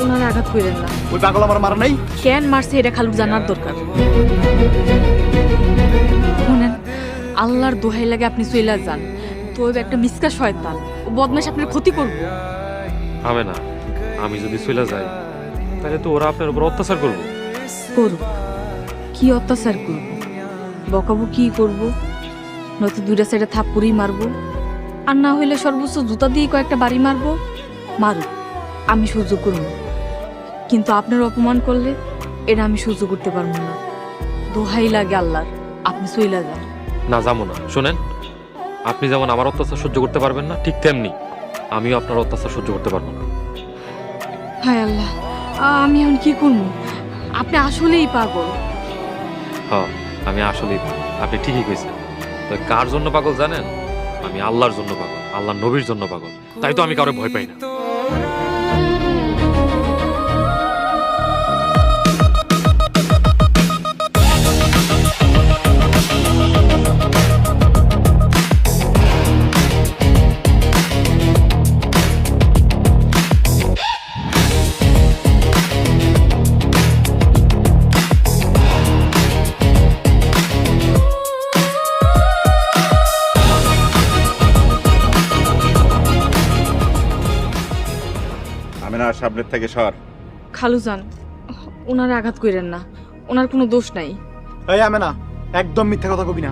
ওনার আঘাত করেন না। ওই পাগল আমার মারা নাই। কেন মারছে এটা খালুর জানার দরকার। শুনেন, আল্লাহর দোহাই লাগে আপনি চইলা যান। তো একটা মিসকা শয়তান, ও বদমাশ আপনার ক্ষতি করবো। হবে না, আমি যদি চলে যাই তাহলে তো ওরা আপনার উপর অত্যাচার করবো। করুক, কি অত্যাচার করবো, বকাবো কি করবো, নয়তো দুইটা সাইডে থাপ্পড়ই মারবো, আর না হইলে সর্বোচ্চ জুতা দিয়ে কয়েকটা বাড়ি মারবো। মারুক, আমি সহ্য করব, কিন্তু আপনার অপমান করলে এটা আমি সহ্য করতে পারবো না। দোহাই লাগে আল্লাহর, আপনি চইলা যান। না, যাবো না। শোনেন, আপনি যেমন আমার অত্যাচার সহ্য করতে পারবেন না, ঠিক তেমনি আমিও আপনার অত্যাচার সহ্য করতে পারবো না। হায় আল্লাহ, আমি এখন কি করবো? আপনি আসলেই পাগল। হ্যাঁ, আমি আসলেই পাগল, আপনি ঠিকই কইছেন। তো কার জন্য পাগল জানেন? আমি আল্লাহর জন্য পাগল, আল্লাহর নবীর জন্য পাগল। তাই তো আমি কাউরে ভয় পাই না। আমি না সামনের থেকে সর। খালুজান, ওনার আঘাত করেন না, ওনার কোনো দোষ নাই। এই আমি না, একদম মিথ্যা কথা কবি না।